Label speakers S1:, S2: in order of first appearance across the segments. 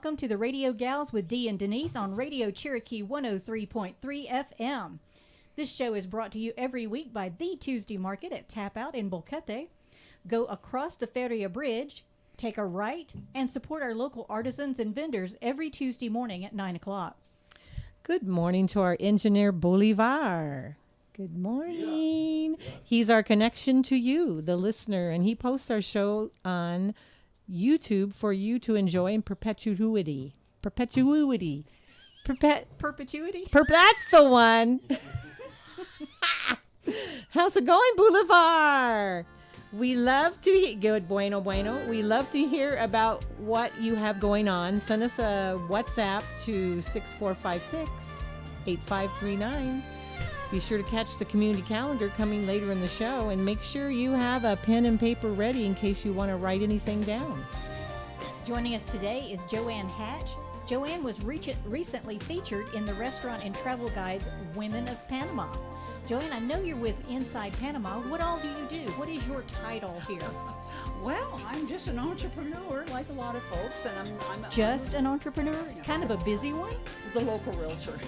S1: welcome to the Radio Gals with Dee and Denise on Radio Cherokee 103.3 FM. This show is brought to you every week by The Tuesday Market at Tap Out in Bolquete. Go across the Feria Bridge, take a right, and support our local artisans and vendors every Tuesday morning at 9 o'clock.
S2: Good morning to our engineer, Bolivar. Good morning. He's our connection to you, the listener, and he posts our show on YouTube for you to enjoy in perpetuity. Perpetuity.
S1: Perpetuity?
S2: That's the one. How's it going, Bolivar? We love to good bueno. We love to hear about what you have going on. Send us a WhatsApp to 6456-8539. Be sure to catch the community calendar coming later in the show, and make sure you have a pen and paper ready in case you want to write anything down.
S1: Joining us today is Joanne Hatch. Joanne was recently featured in the Restaurant and Travel Guide's Women of Panama. Joanne, I know you're with Inside Panama. What all do you do? What is your title here?
S3: Well, I'm just an entrepreneur like a lot of folks, and I'm
S1: just an entrepreneur?
S3: Yeah.
S1: Kind of a busy one?
S3: The local realtor.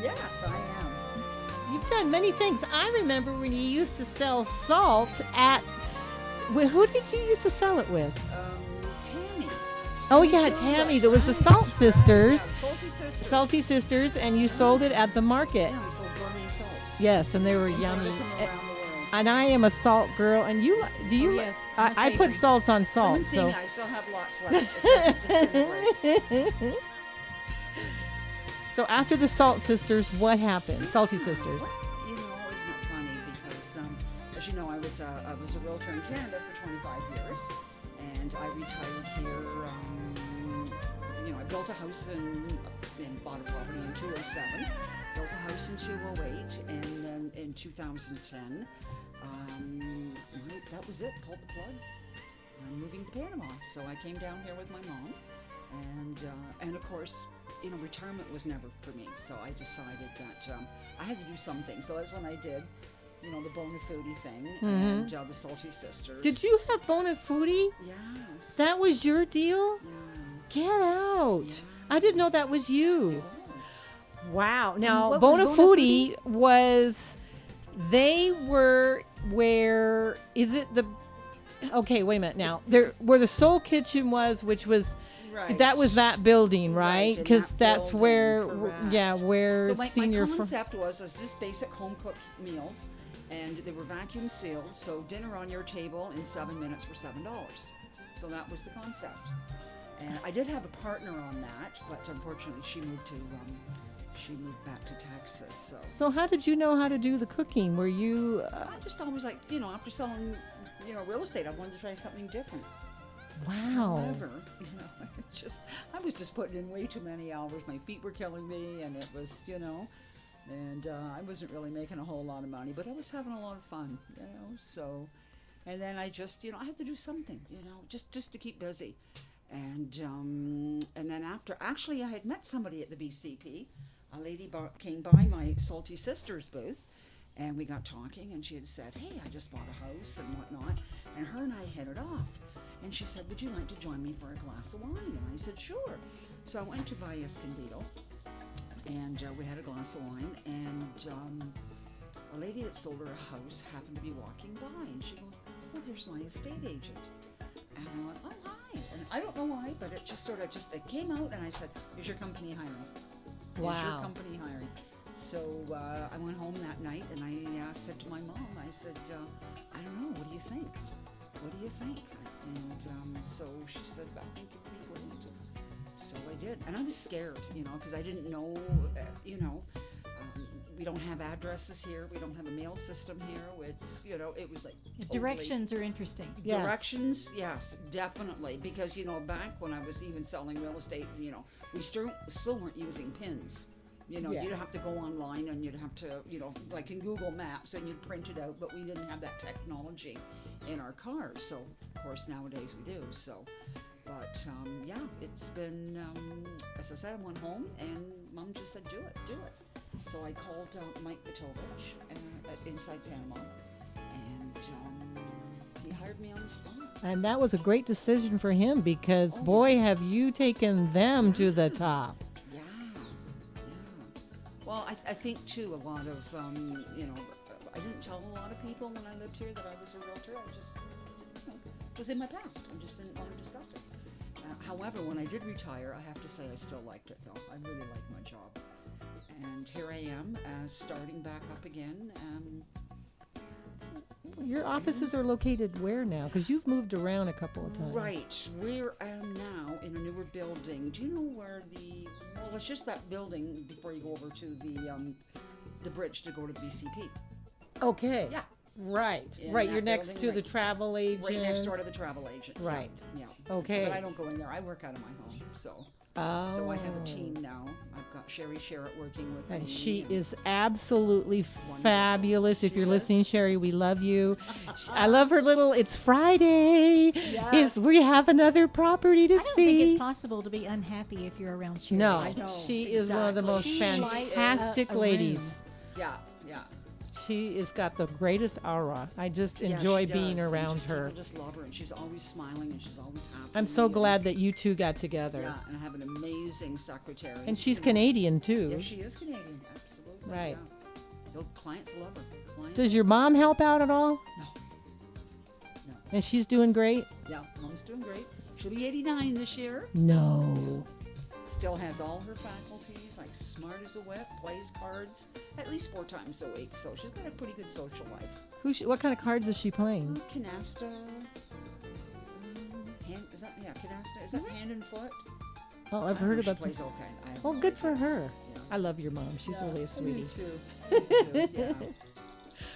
S3: Yes, I am.
S2: You've done many things. I remember when you used to sell salt at... Who did you used to sell it with?
S3: Tammy.
S2: Oh, yeah, Tammy. There was the Salt Sisters.
S3: Yeah, Salty Sisters.
S2: Salty Sisters, and you sold it at the market.
S3: Yeah, we sold gourmet salts.
S2: Yes, and they were yummy.
S3: From around the world.
S2: And I am a salt girl. And you, do you?
S1: yes,
S2: I put salt on salt.
S3: Come
S2: So
S3: and see me. I still have lots left. It doesn't disintegrate.
S2: So after the Salt Sisters, what happened? Salty Sisters.
S3: Well, isn't it funny? Because, as you know, I was a realtor in Canada for 25 years, and I retired here. I built a house and bought a property in 2007. Built a house in 2008, and then in 2010, that was it. Pulled the plug. I'm moving to Panama, so I came down here with my mom. And of course, retirement was never for me. So I decided that I had to do something. So that's when I did, the Bona Foodie thing and the Salty Sisters.
S2: Did you have Bona Foodie?
S3: Yes.
S2: That was your deal?
S3: Yeah.
S2: Get out.
S3: Yeah.
S2: I didn't know that was you.
S3: It was.
S2: Wow. Now,
S1: what
S2: Bona
S1: was Bona
S2: Foodie was, they were where, is it the, okay, wait a minute now. Where the Soul Kitchen was, which was,
S3: Right.
S2: that was that building, right?
S3: in
S2: Because
S3: that
S2: that's
S3: building,
S2: where,
S3: correct.
S2: where
S3: So my
S2: senior.
S3: concept was just basic home-cooked meals, and they were vacuum sealed, so dinner on your table in 7 minutes for $7. So that was the concept. And I did have a partner on that, but unfortunately she moved back to Texas.
S2: So how did you know how to do the cooking? Were you?
S3: I just always after selling, real estate, I wanted to try something different.
S2: Wow.
S3: However, I was just putting in way too many hours. My feet were killing me, and it was, and I wasn't really making a whole lot of money, but I was having a lot of fun, so, and then I just, I had to do something, just to keep busy. And then after, actually I had met somebody at the BCP. A lady came by my Salty Sisters booth, and we got talking, and she had said, hey, I just bought a house and whatnot, and her and I hit it off. And she said, would you like to join me for a glass of wine? And I said, sure. So I went to Valle Escondido, and we had a glass of wine, and a lady that sold her a house happened to be walking by, and she goes, oh, there's my estate agent. And I went, oh, hi. And I don't know why, but it just it came out, and I said, is your company hiring?
S2: Wow.
S3: Is your company hiring? So I went home that night, and I said to my mom, I said, I don't know, what do you think? What do you think? And so she said, I think it'd be brilliant. So I did. And I was scared, because I didn't know, we don't have addresses here. We don't have a mail system here. It's, it was like
S1: Directions are interesting.
S2: Yes.
S3: Directions, yes, definitely. Because, back when I was even selling real estate, we still weren't using pins. Yes. You'd have to go online, and you'd have to, like in Google Maps, and you'd print it out, but we didn't have that technology in our cars. So, of course, nowadays we do. So, but it's been, as I said, I went home, and Mom just said, do it. So I called Mike Petovich at Inside Panama, and he hired me on the spot.
S2: And that was a great decision for him because, boy, have you taken them to the top.
S3: Yeah. Well, I think, too, a lot of, I didn't tell a lot of people when I lived here that I was a realtor. I just, it was in my past. I just didn't want to discuss it. However, when I did retire, I have to say I still liked it, though. I really liked my job. And here I am, starting back up again.
S2: Your offices are located where now? Because you've moved around a couple of times.
S3: Right. We am now in a newer building. Do you know where well, it's just that building before you go over to the bridge to go to the BCP.
S2: Okay.
S3: Yeah.
S2: Right.
S3: In
S2: Right.
S3: that
S2: You're next
S3: building,
S2: to the travel agent.
S3: Right next door to the travel agent.
S2: Right.
S3: Yeah.
S2: Okay.
S3: But I don't go in there. I work out of my home. So I have a team now. I've got Sherry Sherritt working with me.
S2: And she is absolutely fabulous. If you're listening, Sherry, we love you. I love her little, it's Friday.
S3: Yes.
S2: We have another property to
S1: I don't
S2: see.
S1: think it's possible to be unhappy if you're around Sherry.
S2: No,
S3: I know,
S2: she is one of the most
S1: exactly. She lights
S2: fantastic
S1: up a
S2: ladies.
S3: Yeah.
S2: She has got the greatest aura. I just
S3: Yeah,
S2: enjoy
S3: she
S2: being
S3: does. And
S2: around
S3: just
S2: her.
S3: People just love her, and she's always smiling, and she's always happy.
S2: I'm so
S3: and-
S2: glad that you two got together.
S3: Yeah, and I have an amazing secretary.
S2: And she's
S3: you know.
S2: Canadian too.
S3: Yeah, she is Canadian. Absolutely.
S2: Right.
S3: Yeah. The clients love her. Clients
S2: Does your mom help out at all?
S3: No.
S2: And she's doing great?
S3: Yeah, mom's doing great. She'll be 89 this year.
S2: No.
S3: Still has all her faculties, like smart as a whip, plays cards at least 4 times a week. So she's got a pretty good social life.
S2: What kind of cards is she playing?
S3: Canasta. Canasta. Is that hand and foot?
S2: Oh, I've heard about
S3: She plays all kind. I have
S2: Oh,
S3: no
S2: good
S3: idea.
S2: for her.
S3: Yeah.
S2: I love your mom. She's
S3: Yeah,
S2: really a
S3: I do
S2: sweetie.
S3: too. I do too, yeah.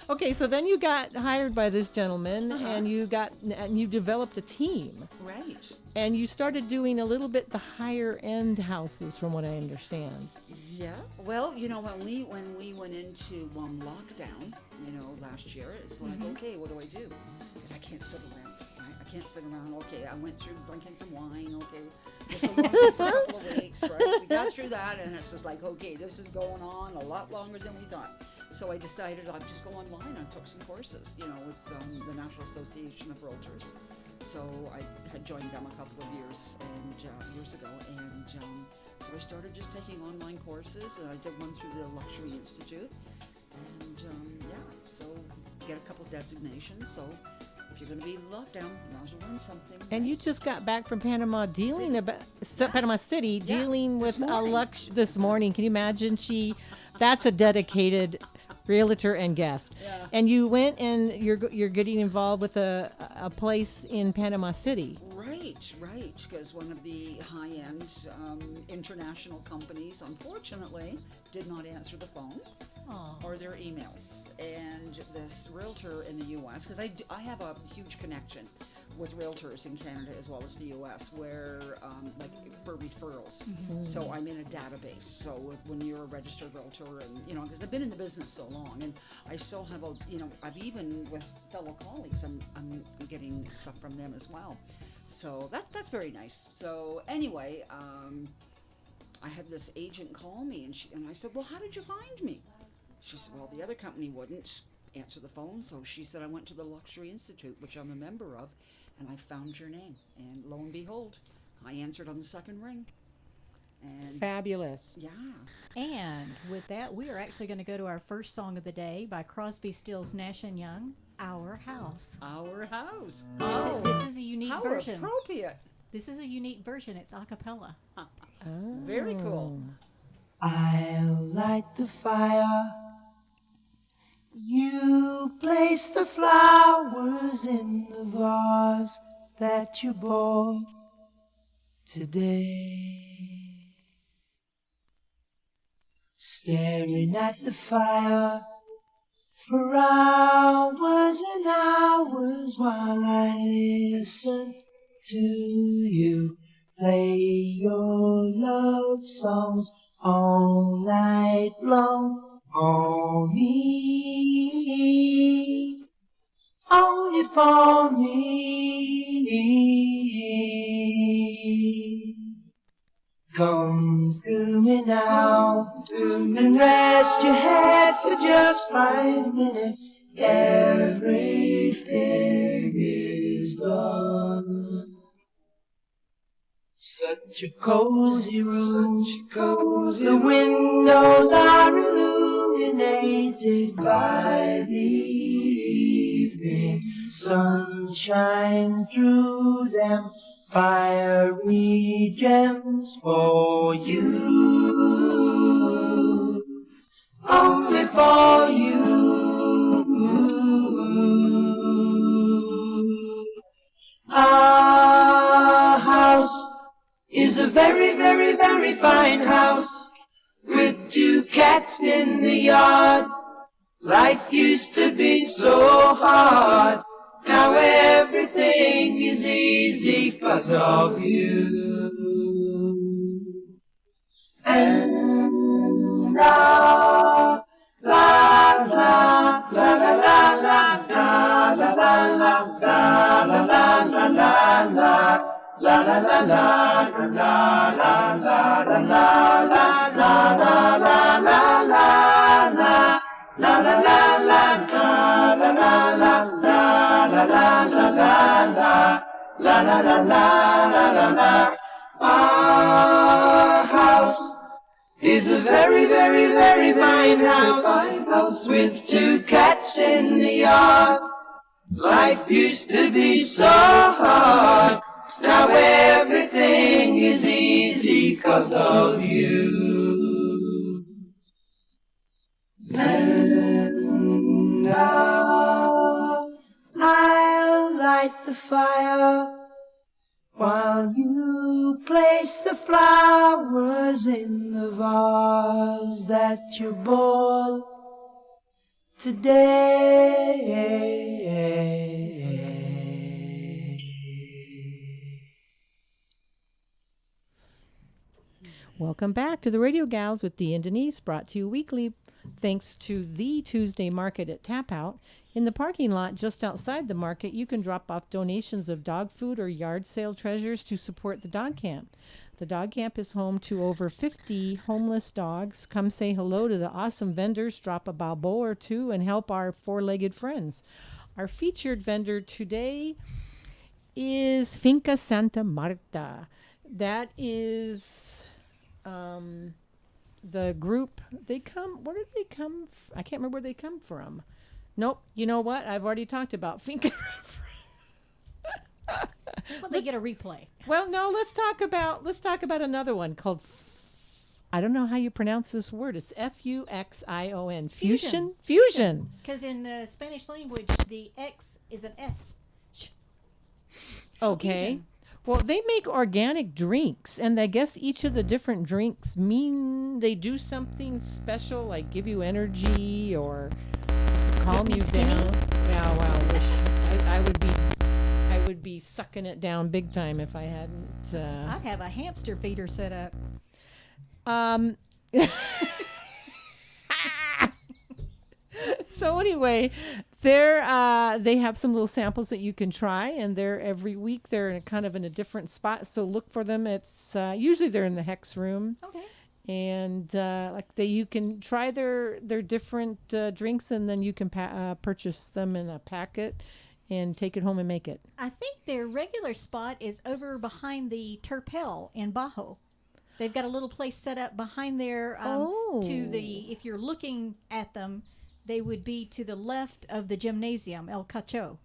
S2: Okay, so then you got hired by this gentleman
S3: Uh-huh.
S2: and you developed a team.
S3: Right.
S2: And you started doing a little bit the higher end houses from what I understand.
S3: Yeah. Well, when we went into lockdown, last year, it's like, okay, what do I do? Because I can't sit around. Right? I can't sit around. Okay, I went through drinking some wine. Okay, just a couple of weeks. Right? We got through that, and it's just like, okay, this is going on a lot longer than we thought. So I decided I'd just go online and took some courses, with the National Association of Realtors. So I had joined them a couple of years ago, and so I started just taking online courses, and I did one through the Luxury Institute, and so get a couple of designations. So if you're going to be locked down, you might as well learn something.
S2: And you just got back from Panama Panama City
S3: Yeah,
S2: dealing
S3: this
S2: with
S3: morning.
S2: this morning. Can you imagine? That's a dedicated realtor and guest.
S3: Yeah.
S2: And you went and you're getting involved with a place in Panama City.
S3: Right, because one of the high-end international companies, unfortunately, did not answer the phone or their emails. And this realtor in the U.S., because I have a huge connection with realtors in Canada as well as the U.S., where for referrals. So I'm in a database. So when you're a registered realtor, and because I've been in the business so long, and I still have I've even with fellow colleagues, I'm getting stuff from them as well. So that's very nice. So anyway, I had this agent call me, and I said, well, how did you find me? She said, well, the other company wouldn't answer the phone, so she said, I went to the Luxury Institute, which I'm a member of, and I found your name. And lo and behold, I answered on the second ring. And
S2: Fabulous.
S3: yeah.
S1: And with that, we are actually going to go to our first song of the day by Crosby, Stills, Nash & Young, Our House.
S3: Our house.
S1: This is a unique
S3: How
S1: version.
S3: appropriate.
S1: This is a unique version. It's a cappella.
S3: Very cool.
S4: I'll light the fire. You place the flowers in the vase that you bought today. Staring at the fire for hours and hours while I listen to you play your love songs all night long. On me, only for me. Come to me now and rest your head for just 5 minutes. Everything is is done. Such a cozy room, the windows are illuminated by the evening sunshine through them, fiery gems for you, only for you. Our house is a very, very, very fine house with 2 cats in the yard. Life used to be so hard, now everything is easy 'cause of you. And la la la la la la la la la la la la la la la. La la la la la la la la la la la la la la la la. La la la la la la la la la la la la la la la la la. Our house is a very, very, very fine house with 2 cats in the yard. Life used to be so hard, now everything is easy 'cause of you. And now I'll light the fire while you place the flowers in the vase that you bought today.
S2: Welcome back to the Radio Gals with Dee and Denise, brought to you weekly thanks to the Tuesday Market at Tap Out. In the parking lot just outside the market, you can drop off donations of dog food or yard sale treasures to support the dog camp. The dog camp is home to over 50 homeless dogs. Come say hello to the awesome vendors, drop a balboa or two, and help our 4-legged friends. Our featured vendor today is Finca Santa Marta. That is the group. They come, where did they come? I can't remember where they come from. Nope. You know what? I've already talked about Finca.
S1: Well, they get a replay.
S2: Well, no, let's talk about another one called, I don't know how you pronounce this word. It's Fuxion. Fusion.
S1: Because in the Spanish language, the X is an S.
S2: Okay.
S1: Fusion.
S2: Well, they make organic drinks, and I guess each of the different drinks mean they do something special, like give you energy or calm you down. Yeah, wow. I would be sucking it down big time if I hadn't.
S1: I'd have a hamster feeder set up.
S2: So anyway, they have some little samples that you can try, and they're every week. They're in a different spot, so look for them. It's usually they're in the Hex Room.
S1: Okay.
S2: And you can try their different drinks, and then you can purchase them in a packet and take it home and make it.
S1: I think their regular spot is over behind the Terpel in Bajo. They've got a little place set up behind there if you're looking at them, they would be to the left of the gymnasium, El Cacho.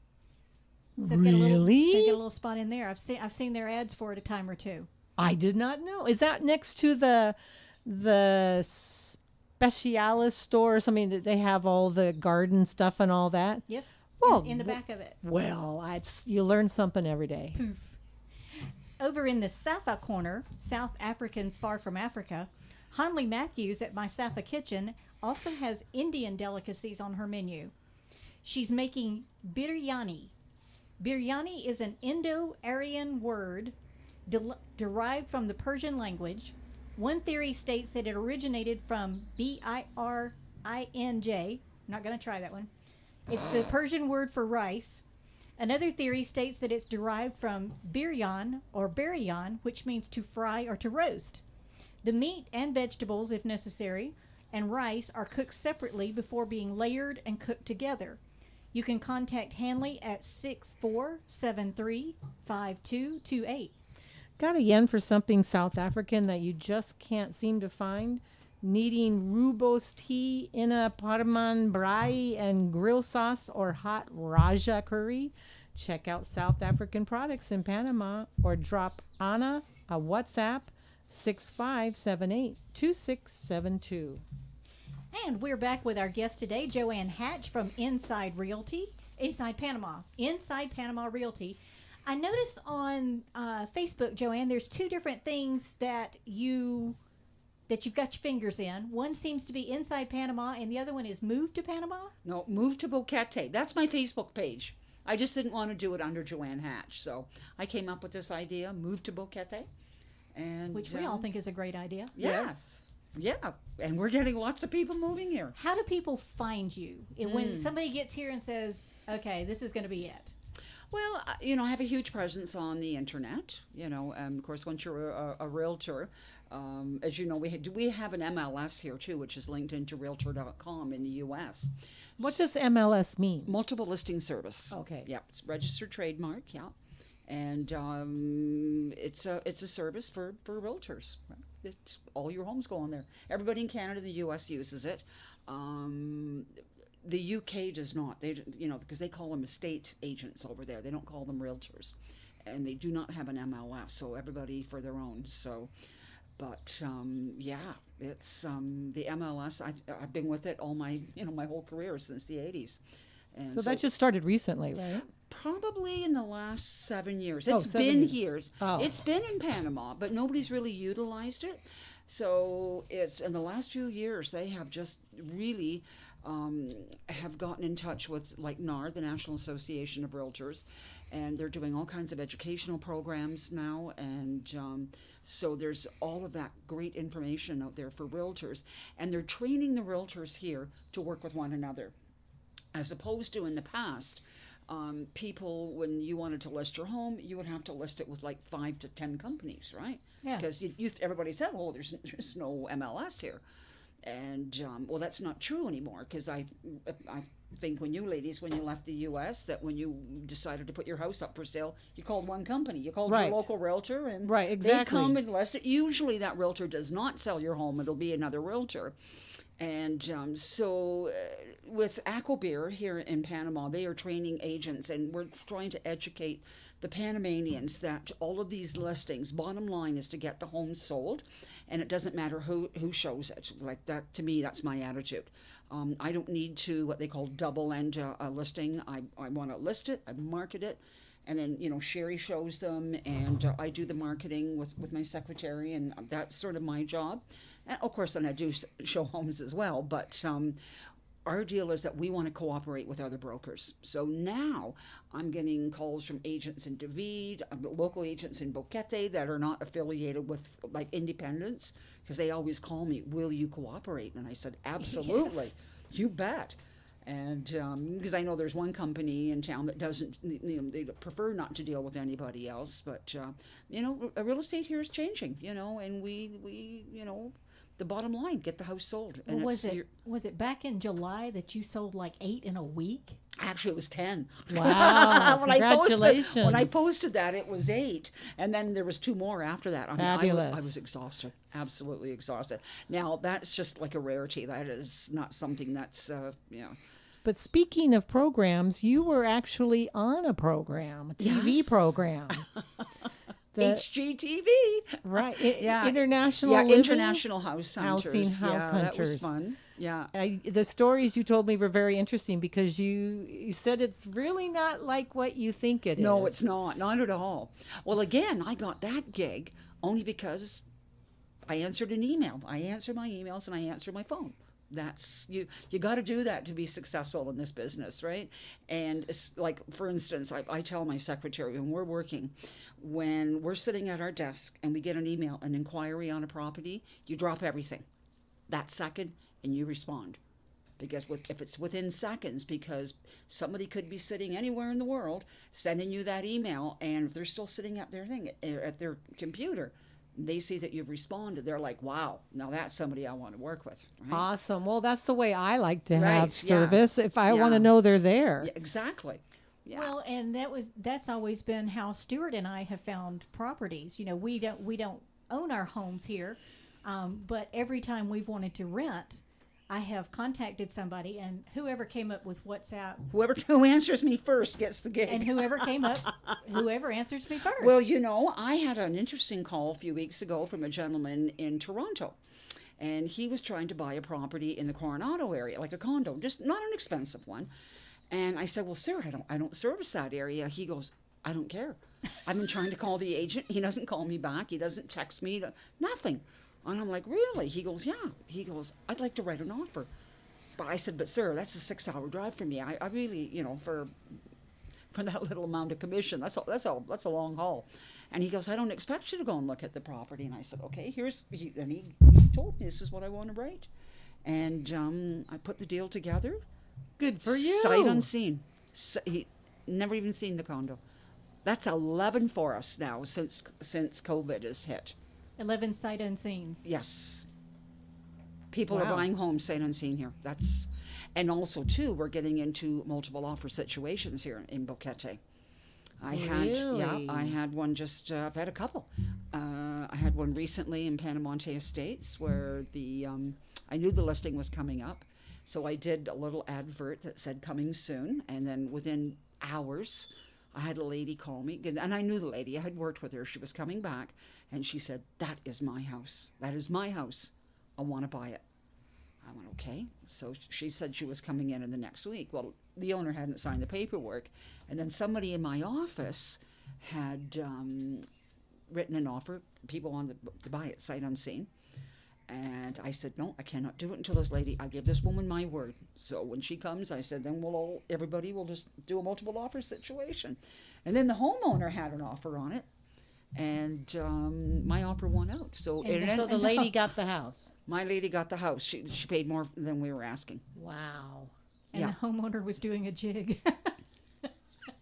S1: So they've got a little spot in there. I've seen their ads for it a time or two.
S2: I did not know. Is that next to the Specialis store or something that they have all the garden stuff and all that?
S1: Yes.
S2: Well,
S1: in the back of it.
S2: Well, you learn something every day.
S1: Poof. Over in the Safa corner, South Africans Far from Africa, Hanley Matthews at My Safa Kitchen also has Indian delicacies on her menu. She's making biryani. Biryani is an Indo-Aryan word derived from the Persian language. One theory states that it originated from Birinj. I'm not going to try that one. It's the Persian word for rice. Another theory states that it's derived from biryan or baryan, which means to fry or to roast. The meat and vegetables, if necessary, and rice are cooked separately before being layered and cooked together. You can contact Hanley at 6473-5228.
S2: Got a yen for something South African that you just can't seem to find? Needing rooibos tea in a parman braai and grill sauce or hot raja curry? Check out South African products in Panama or drop Anna a WhatsApp 6578-2672.
S1: And we're back with our guest today, Joanne Hatch from Inside Panama Realty. I noticed on Facebook, Joanne, there's two different things that you've got your fingers in. One seems to be Inside Panama, and the other one is Move to Panama.
S3: No, Move to Boquete. That's my Facebook page. I just didn't want to do it under Joanne Hatch, so I came up with this idea, Move to Boquete. And
S1: Which we all think is a great idea.
S3: Yes. Yeah, and we're getting lots of people moving here.
S1: How do people find you when somebody gets here and says, okay, this is going to be it?
S3: Well, I have a huge presence on the internet. Of course, once you're a realtor, as you know, we have an MLS here too, which is linked into Realtor.com in the U.S.
S2: What does MLS mean?
S3: Multiple listing service.
S2: Okay.
S3: Yeah, it's registered trademark. Yeah, and it's a service for realtors. Right? All your homes go on there. Everybody in Canada, the U.S. uses it. The UK does not. They, because they call them estate agents over there. They don't call them realtors, and they do not have an MLS. So everybody for their own. So, but yeah, it's the MLS. I've been with it all my my whole career since the 80s. And
S2: So that just started recently, right?
S3: probably in the last 7 years.
S2: Oh,
S3: It's
S2: 7
S3: been
S2: years.
S3: years.
S2: Oh.
S3: It's been in Panama, but nobody's really utilized it. So it's in the last few years they have just really have gotten in touch with like NAR, the National Association of Realtors, and they're doing all kinds of educational programs now. And so there's all of that great information out there for realtors, and they're training the realtors here to work with one another. As opposed to in the past, people, when you wanted to list your home, you would have to list it with like 5 to 10 companies, right?
S1: Yeah.
S3: Because everybody said, "Oh, there's no MLS here," and well, that's not true anymore. Because I think when you left the U.S., that when you decided to put your house up for sale, you called one company. You called
S2: Right.
S3: your local realtor, and
S2: Right, exactly.
S3: they come and list it. Usually, that realtor does not sell your home; it'll be another realtor. And so with Aquabeer here in Panama, they are training agents, and we're trying to educate the Panamanians that all of these listings, bottom line is to get the home sold, and it doesn't matter who shows it. Like that, to me, that's my attitude. I don't need to, what they call double end a listing. I want to list it, I market it, and then, Sherry shows them, and I do the marketing with my secretary, and that's sort of my job. And of course, then I do show homes as well, but our deal is that we want to cooperate with other brokers. So now I'm getting calls from agents in David, local agents in Boquete that are not affiliated with like independents, because they always call me, "Will you cooperate?" And I said, "Absolutely,
S1: Yes.
S3: You bet." And because I know there's one company in town that doesn't, they prefer not to deal with anybody else. But real estate here is changing, and we the bottom line, get the house sold. And
S1: was it back in July that you sold like 8 in a week?
S3: Actually, it was 10.
S2: Wow, congratulations.
S3: When I posted that, it was 8. And then there was 2 more after that. I mean,
S2: Fabulous.
S3: I was exhausted, absolutely exhausted. Now, that's just like a rarity. That is not something that's,
S2: But speaking of programs, you were actually on a program, a TV
S3: Yes.
S2: program. The-
S3: HGTV.
S2: Right.
S3: Yeah.
S2: International
S3: Yeah,
S2: Living?
S3: International House Hunters.
S2: Housing House
S3: yeah, that was
S2: Hunters.
S3: fun. Yeah.
S2: The stories you told me were very interesting because you said it's really not like what you think it is.
S3: No, it's not at all. Well, again, I got that gig only because I answered an email. I answer my emails and I answer my phone. That's you got to do that to be successful in this business, right? And it's like, for instance, I tell my secretary when we're working, when we're sitting at our desk and we get an email, an inquiry on a property, you drop everything that second and you respond. Because if it's within seconds, because somebody could be sitting anywhere in the world sending you that email, and if they're still sitting at their computer, they see that you've responded, they're like, wow, now that's somebody I want to work with. Right?
S2: Awesome. Well, that's the way I like to
S3: Right,
S2: have
S3: yeah.
S2: service. If I want
S3: Yeah.
S2: to know they're there.
S3: Yeah, exactly. Yeah.
S1: Well, and that's always been how Stuart and I have found properties. You know, we don't own our homes here, but every time we've wanted to rent, I have contacted somebody, and whoever came up with WhatsApp,
S3: Who answers me first gets the gig.
S1: and whoever answers me first.
S3: Well, you know, I had an interesting call a few weeks ago from a gentleman in Toronto, and he was trying to buy a property in the Coronado area, like a condo, just not an expensive one. And I said, well, sir, I don't service that area. He goes, I don't care. I've been trying to call the agent. He doesn't call me back. He doesn't text me. Nothing. And I'm like, really? He goes, yeah. He goes, I'd like to write an offer. But I said, but sir, that's a 6-hour drive for me. I really, you know, for that little amount of commission, that's a long haul. And he goes, I don't expect you to go and look at the property. And I said, okay, and he told me this is what I want to write. And I put the deal together.
S2: Good for you.
S3: Sight unseen. He never even seen the condo. That's 11 for us now since COVID has hit.
S1: 11 sight unseens.
S3: Yes. People
S2: Wow.
S3: are buying homes sight unseen here. And also too, we're getting into multiple offer situations here in Boquete. I had one just. I've had a couple. I had one recently in Panamonte Estates where I knew the listing was coming up, so I did a little advert that said coming soon, and then within hours, I had a lady call me, and I knew the lady. I had worked with her. She was coming back, and she said, "That is my house. That is my house. I want to buy it." I went, okay. So she said she was coming in the next week. Well, the owner hadn't signed the paperwork. And then somebody in my office had written an offer. People wanted to buy it sight unseen. And I said, no, I cannot do it until this lady, I give this woman my word. So when she comes, I said, then everybody will just do a multiple offer situation. And then the homeowner had an offer on it. And my offer won out. So
S2: the lady got the house.
S3: My lady got the house. She paid more than we were asking.
S2: Wow.
S1: And the homeowner was doing a jig.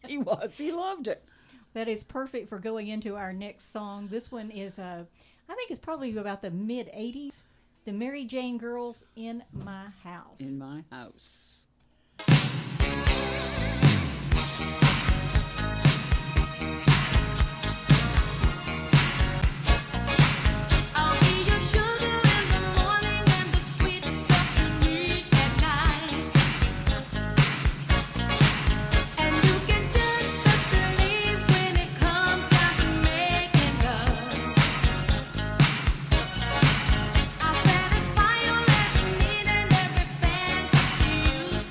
S3: He was. He loved it.
S1: That is perfect for going into our next song. This one is, I think it's probably about the mid-'80s. The Mary Jane Girls, In My House.
S3: In My House.
S5: I satisfy your every need and every fantasy you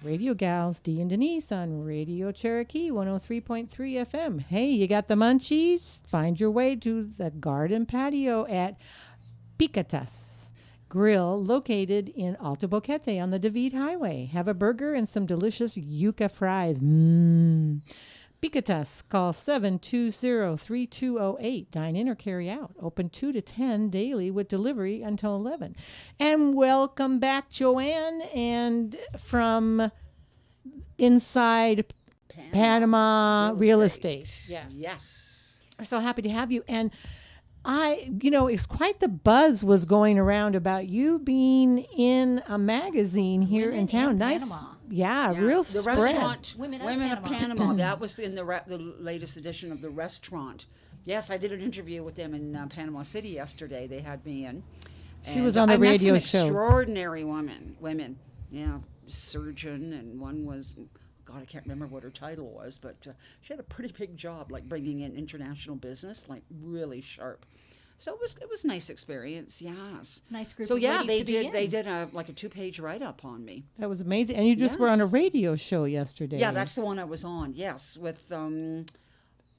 S2: Radio Gals, Dee and Denise on Radio Cherokee 103.3 FM. Hey, you got the munchies? Find your way to the garden patio at Picatas Grill, located in Alto Boquete on the David Highway. Have a burger and some delicious yuca fries. Picatas, call 720-3208. Dine in or carry out. Open 2 to 10 daily with delivery until 11. And welcome back, Joanne, and from Inside Panama Real Estate. Yes.
S3: Yes.
S2: We're so happy to have you. And it's quite the buzz was going around about you being in a magazine here
S1: Women
S2: in town.
S1: in
S2: Nice.
S1: Panama.
S2: Yeah,
S3: Yeah,
S2: real
S3: the
S2: spread.
S3: restaurant
S1: Women
S3: Women
S1: of
S3: of
S1: Panama.
S3: Panama. That was in the latest edition of the restaurant. Yes, I did an interview with them in Panama City yesterday. They had me in.
S2: She was on the
S3: I met
S2: radio
S3: some
S2: show.
S3: Extraordinary women. Yeah, surgeon, and one was, God, I can't remember what her title was, but she had a pretty big job, like bringing in international business, like really sharp. So it was a nice experience, yes.
S1: Nice group
S3: So
S1: of
S3: yeah,
S1: ladies to be in.
S3: they did a 2-page write up on me.
S2: That was amazing. And you just were on a
S3: Yes.
S2: radio show yesterday.
S3: Yeah, that's the one I was on. Yes, with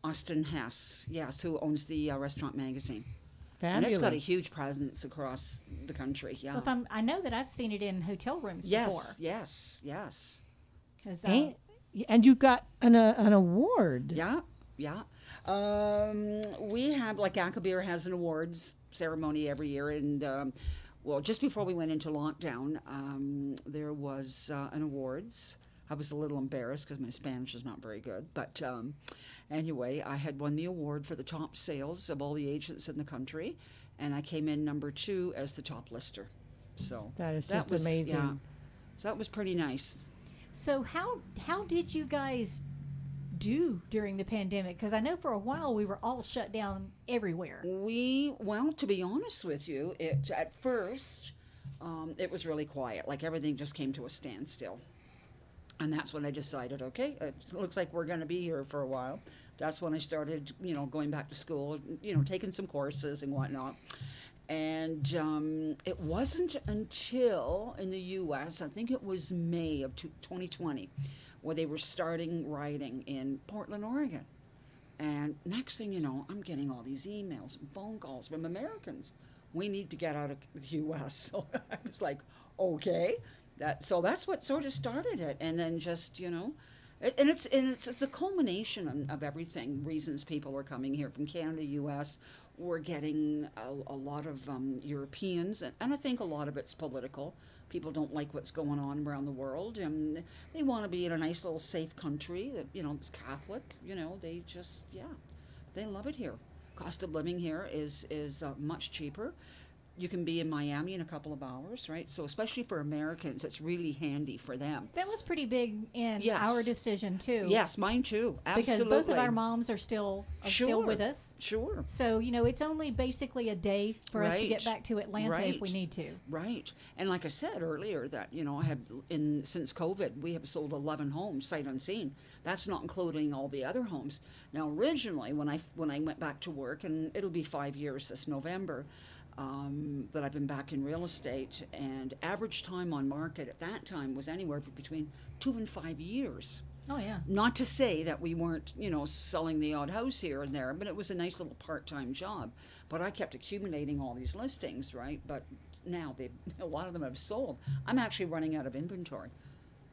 S3: Austin Hess. Yes, who owns the restaurant magazine. And
S2: fabulous.
S3: it's got a huge presence across the country. Yeah.
S1: Well, I know that I've seen it in hotel rooms
S3: Yes,
S1: before.
S3: yes.
S1: 'Cause,
S2: And you got an award.
S3: Yeah. We have, like, Akabir has an awards ceremony every year, and just before we went into lockdown, there was an awards. I was a little embarrassed because my Spanish is not very good, but anyway, I had won the award for the top sales of all the agents in the country, and I came in number 2 as the top lister. So
S2: That is just
S3: was,
S2: amazing.
S3: Yeah, so that was pretty nice.
S1: So how did you guys do during the pandemic? Because I know for a while we were all shut down everywhere.
S3: To be honest with you, at first, it was really quiet. Like, everything just came to a standstill. And that's when I decided, okay, it looks like we're going to be here for a while. That's when I started, going back to school, taking some courses and whatnot. And it wasn't until in the U.S., I think it was May of 2020, where they were starting rioting in Portland, Oregon. And next thing you know, I'm getting all these emails and phone calls from Americans. We need to get out of the U.S. So I was like, okay. So that's what sort of started it. And then just, it's a culmination of everything. Reasons people were coming here from Canada, U.S. We're getting a lot of Europeans, and I think a lot of it's political. People don't like what's going on around the world, and they want to be in a nice little safe country that, it's Catholic. They just, they love it here. Cost of living here is much cheaper. You can be in Miami in a couple of hours, right? So especially for Americans, it's really handy for them.
S1: That was pretty big in
S3: Yes.
S1: our decision too.
S3: Yes, mine too. Absolutely.
S1: Because both of our moms are still with us.
S3: Sure.
S1: So, it's only basically a day for us to get
S3: Right.
S1: back to Atlanta if we
S3: Right.
S1: need to.
S3: Right. And like I said earlier, that, I have, since COVID, we have sold 11 homes, sight unseen. That's not including all the other homes. Now, originally, when I went back to work, and it'll be 5 years this November, that I've been back in real estate, and average time on market at that time was anywhere between 2 and 5 years.
S1: Oh, yeah.
S3: Not to say that we weren't, selling the odd house here and there, but it was a nice little part-time job. But I kept accumulating all these listings, right? But now a lot of them have sold. I'm actually running out of inventory.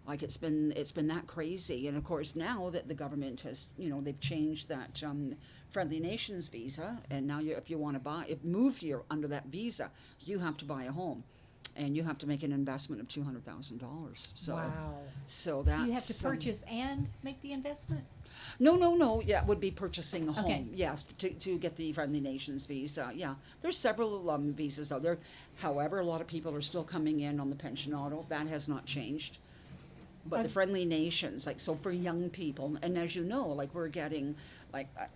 S3: Like, it's been that crazy. And of course, now that the government has, they've changed that Friendly Nations visa, and now if you want to move here under that visa, you have to buy a home, and you have to make an investment of $200,000. So,
S2: Wow.
S3: So that's
S1: So you have to purchase and make the investment?
S3: No. Yeah, it would be purchasing a home.
S1: Okay.
S3: Yes, to get the Friendly Nations visa. Yeah, there's several visas out there. However, a lot of people are still coming in on the pensionado. That has not changed. But the Friendly Nations, so for young people, and as you know, we're getting,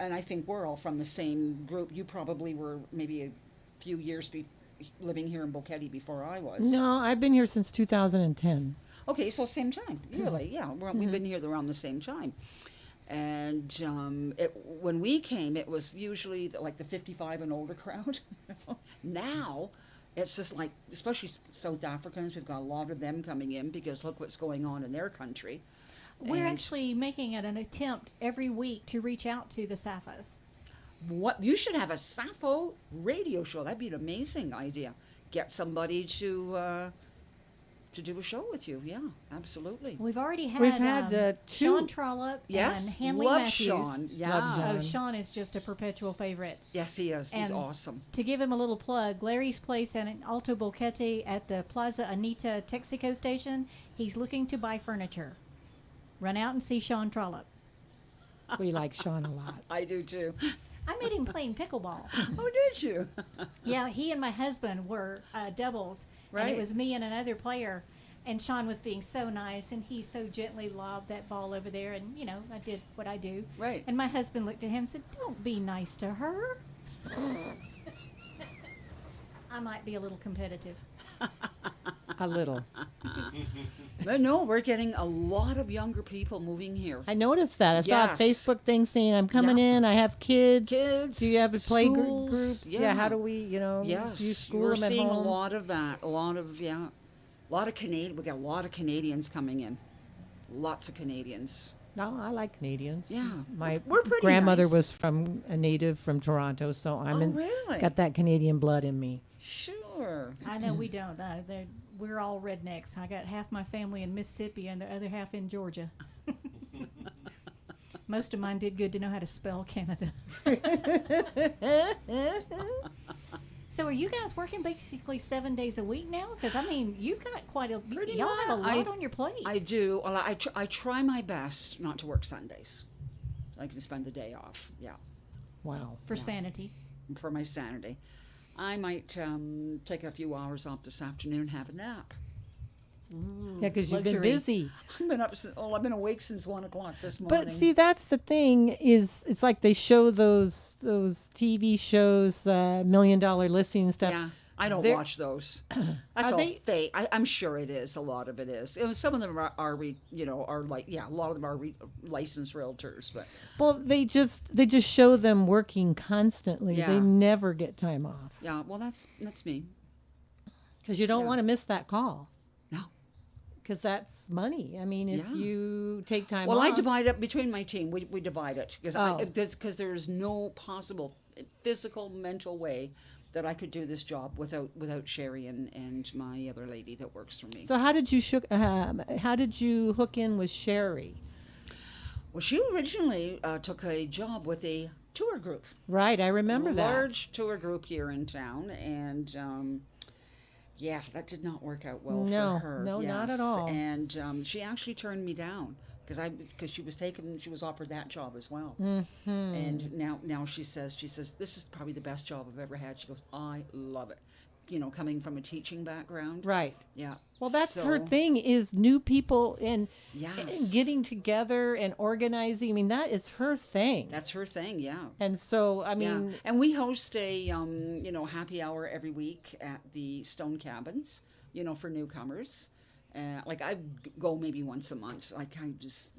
S3: and I think we're all from the same group. You probably were maybe a few years living here in Boquete before I was.
S2: No, I've been here since 2010.
S3: Okay, so same time, really, yeah. We've been here around the same time. And when we came, it was usually the 55 and older crowd. Now, It's just like, especially South Africans, we've got a lot of them coming in because look what's going on in their country.
S1: We're
S3: And
S1: actually making it an attempt every week to reach out to the Sapphos.
S3: what you should have a Sappho radio show. That'd be an amazing idea. Get somebody to do a show with you. Yeah, absolutely.
S1: We've already had,
S2: We've had, two.
S1: Sean Trollope
S3: Yes,
S1: and Hanley
S3: love
S1: Matthews.
S3: Sean. Yeah.
S2: Love Sean.
S1: Oh, Sean is just a perpetual favorite.
S3: Yes, he is. He's
S1: And
S3: awesome.
S1: To give him a little plug, Larry's place in Alto Boquete at the Plaza Anita Texaco station, he's looking to buy furniture. Run out and see Sean Trollope.
S2: We like Sean a lot.
S3: I do too.
S1: I met him playing pickleball.
S3: Oh, did you?
S1: Yeah, he and my husband were doubles, and
S3: Right.
S1: it was me and another player. And Sean was being so nice, and he so gently lobbed that ball over there, and you know, I did what I do.
S3: Right.
S1: And my husband looked at him and said, "Don't be nice to her." I might be a little competitive.
S2: A little.
S3: No, we're getting a lot of younger people moving here.
S2: I noticed that. I saw a
S3: Yes.
S2: Facebook thing saying, I'm coming
S3: Yeah.
S2: in, I have kids.
S3: Kids,
S2: Do you have a play
S3: schools,
S2: groups?
S3: yeah.
S2: How do we, you know,
S3: Yes,
S2: do you school
S3: we're
S2: them at
S3: seeing
S2: home?
S3: a lot of that. A lot of Canadian. We got a lot of Canadians coming in. Lots of Canadians.
S2: No, I like Canadians.
S3: Yeah,
S2: My
S3: we're pretty
S2: grandmother
S3: nice.
S2: was from a native from Toronto, so I'm
S3: Oh, really?
S2: got that Canadian blood in me.
S3: Sure.
S1: I know we don't. We're all rednecks. I got half my family in Mississippi and the other half in Georgia. Most of mine did good to know how to spell Canada. So are you guys working basically 7 days a week now? Because, I mean, you've got quite a...
S3: Pretty
S1: y'all have a
S3: much.
S1: lot on your plate.
S3: I do. Well, I try my best not to work Sundays. I can spend the day off. Yeah,
S2: Wow.
S1: for sanity.
S3: for my sanity. I might take a few hours off this afternoon and have a nap.
S2: Yeah, because you've been
S1: Luxury.
S2: busy.
S3: I've been up. I've been awake since 1 o'clock this morning.
S2: But see, that's the thing is, it's like they show those TV shows, $1 Million Listing stuff.
S3: yeah, I don't
S2: They're-
S3: watch those. That's
S2: Are
S3: all
S2: they-
S3: fake. I'm sure it is. A lot of it is. Some of them are like a lot of them are licensed realtors, but
S2: Well, they just show them working constantly.
S3: Yeah.
S2: They never get time off
S3: yeah. Well, that's me.
S2: because you don't
S3: Yeah.
S2: want to miss that call.
S3: No.
S2: Because that's money. I mean, if
S3: Yeah.
S2: you take time
S3: Well,
S2: off.
S3: I divide up between my team. We divide it
S2: Oh.
S3: because there is no possible physical, mental way that I could do this job without Sherry and my other lady that works for me.
S2: So how did you hook in with Sherry?
S3: Well, she originally took a job with a tour group,
S2: Right, I remember that.
S3: large tour group here in town, and yeah, that did not work out well
S2: No,
S3: for her.
S2: no, not at
S3: yes.
S2: all.
S3: And she actually turned me down because she was offered that job as well.
S2: Mm-hmm.
S3: And now she says this is probably the best job I've ever had. She goes, I love it. You know, coming from a teaching background.
S2: Right.
S3: Yeah.
S2: Well, that's her
S3: So,
S2: thing is new people and
S3: Yes.
S2: getting together and organizing. I mean, that is her thing.
S3: That's her thing. Yeah.
S2: And so, I mean,
S3: yeah. And we host a happy hour every week at the Stone Cabins, for newcomers. Like I go maybe once a month. Like I just,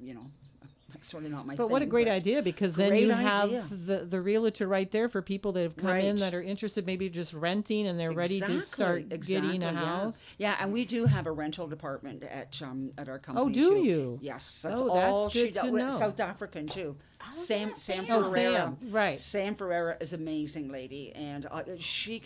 S3: that's sort of not my thing.
S2: but what a great idea, because then you
S3: Great
S2: have
S3: idea.
S2: the realtor right there for people that have come in
S3: Right.
S2: that are interested, maybe just renting and they're ready to start getting a
S3: yeah.
S2: house.
S3: Yeah, and we do have a rental department at our company.
S2: Oh, do
S3: too.
S2: you?
S3: Yes, that's
S2: Oh, that's
S3: all she
S2: good to
S3: does.
S2: know.
S3: South African too. Sam
S2: Oh,
S3: Ferreira.
S2: Sam, right.
S3: Sam Ferreira is an amazing lady, and she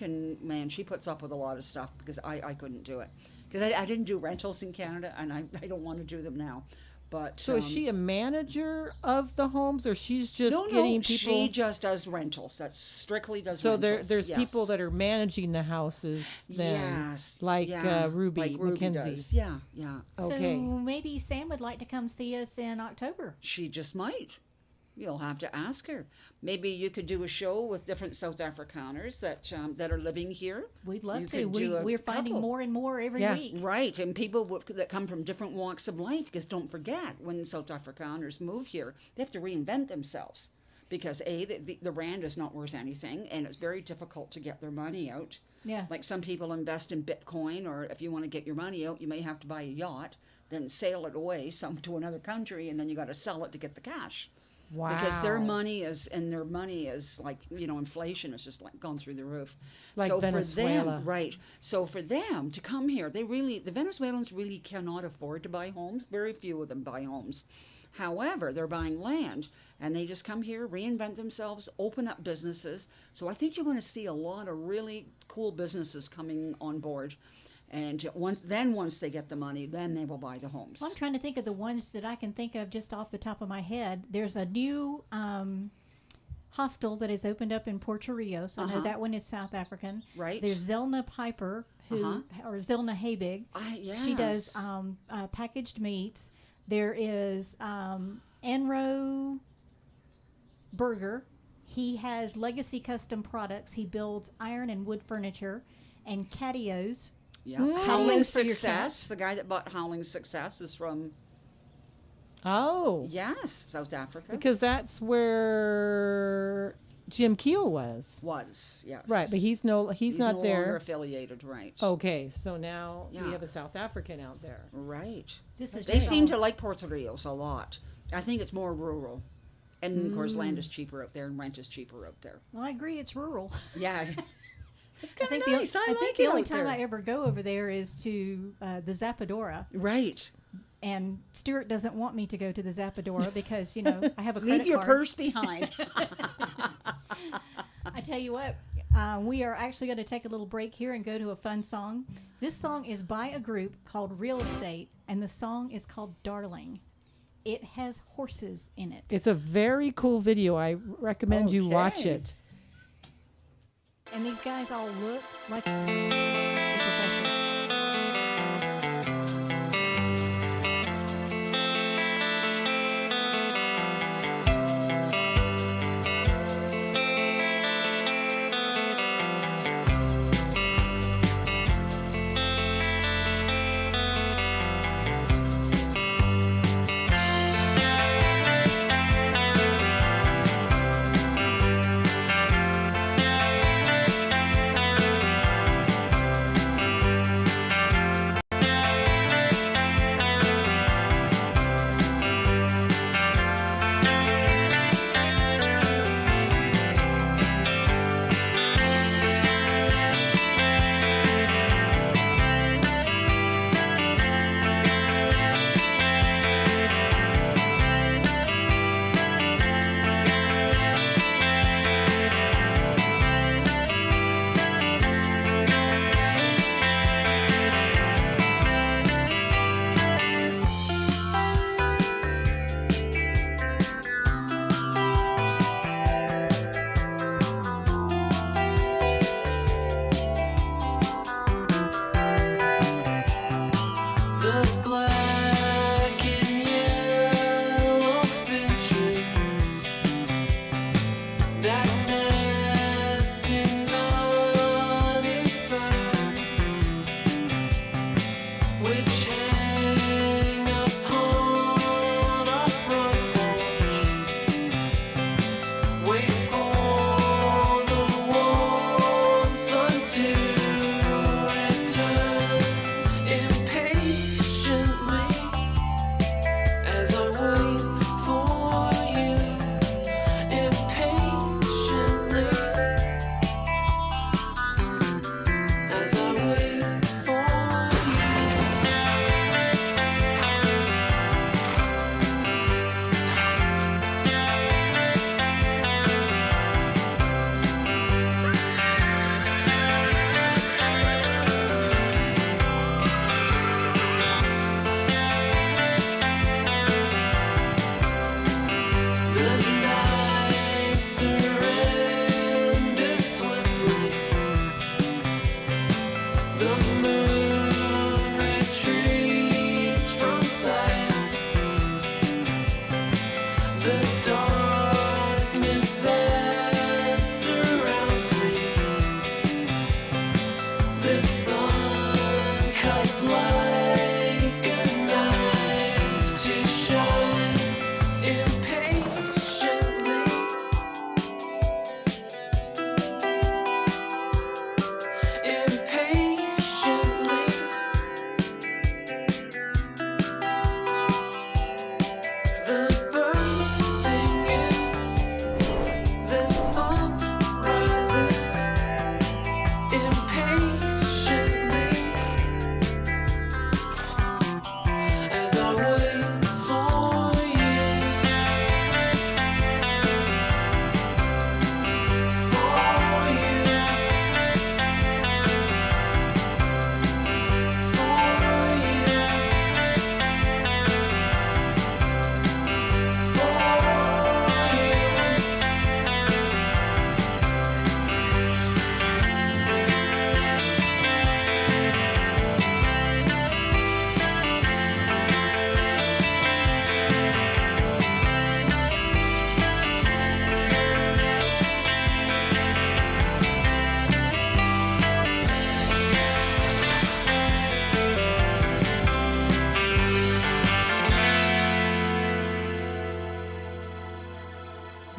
S3: puts up with a lot of stuff because I couldn't do it because I didn't do rentals in Canada, and I don't want to do them now. But
S2: So is she a manager of the homes, or she's just
S3: no,
S2: getting people?
S3: she just does rentals. That's strictly does
S2: So
S3: rentals.
S2: there's
S3: yes.
S2: people that are managing the houses then,
S3: Yes,
S2: like
S3: yeah,
S2: Ruby
S3: like Ruby
S2: Mackenzie.
S3: does. Yeah, yeah.
S2: Okay.
S1: So maybe Sam would like to come see us in October.
S3: She just might. You'll have to ask her. Maybe you could do a show with different South Afrikaners that are living here.
S1: We'd love
S3: You
S1: to.
S3: could do a
S1: We're finding
S3: couple.
S1: more and more every
S2: Yeah.
S1: week.
S3: Right, and people that come from different walks of life, because don't forget, when South Afrikaners move here, they have to reinvent themselves. Because the rand is not worth anything, and it's very difficult to get their money out.
S1: Yeah.
S3: Like some people invest in Bitcoin, or if you want to get your money out, you may have to buy a yacht, then sail it away to another country, and then you got to sell it to get the cash. Because their
S2: Wow.
S3: money is like, inflation is just like gone through the roof.
S2: Like
S3: so
S2: Venezuela.
S3: for them, right. So for them to come here, the Venezuelans really cannot afford to buy homes. Very few of them buy homes. However, they're buying land, and they just come here, reinvent themselves, open up businesses. So I think you're going to see a lot of really cool businesses coming on board. And once they get the money, then they will buy the homes.
S1: Well, I'm trying to think of the ones that I can think of just off the top of my head. There's a new hostel that has opened up in Puerto Rio, so I know that one is South African.
S3: Right.
S1: There's Zelna Piper, or Zelna Habig.
S3: Yes.
S1: She does packaged meats. There is Enro Berger. He has Legacy Custom Products. He builds iron and wood furniture. And Catios.
S3: Yeah.
S1: Patios
S3: Howling
S1: for your
S3: Success. The guy that bought Howling Success is from,
S2: Oh,
S3: yes, South Africa.
S2: because that's where Jim Keel was.
S3: Yes.
S2: Right, but he's not
S3: no longer
S2: there.
S3: affiliated, right.
S2: Okay, so now we
S3: Yeah.
S2: have a South African out there.
S3: Right.
S1: This is
S3: They
S1: just
S3: seem
S1: all-
S3: to like Puerto Rios a lot. I think it's more rural. And, of course, land is cheaper out there and rent is cheaper out there.
S1: Well, I agree, it's rural.
S3: Yeah. It's
S1: I
S3: kind
S1: think
S3: of nice. I
S1: think
S3: like
S1: the
S3: it
S1: only
S3: out
S1: time
S3: there.
S1: I ever go over there is to the Zapadora,
S3: Right.
S1: and Stuart doesn't want me to go to the Zapadora because I have a credit
S3: Leave your
S1: card.
S3: purse behind.
S1: I tell you what, we are actually going to take a little break here and go to a fun song. This song is by a group called Real Estate, and the song is called Darling. It has horses in it.
S2: It's a very cool video. I recommend you watch
S3: Okay.
S2: it.
S1: And these guys all look like the professionals.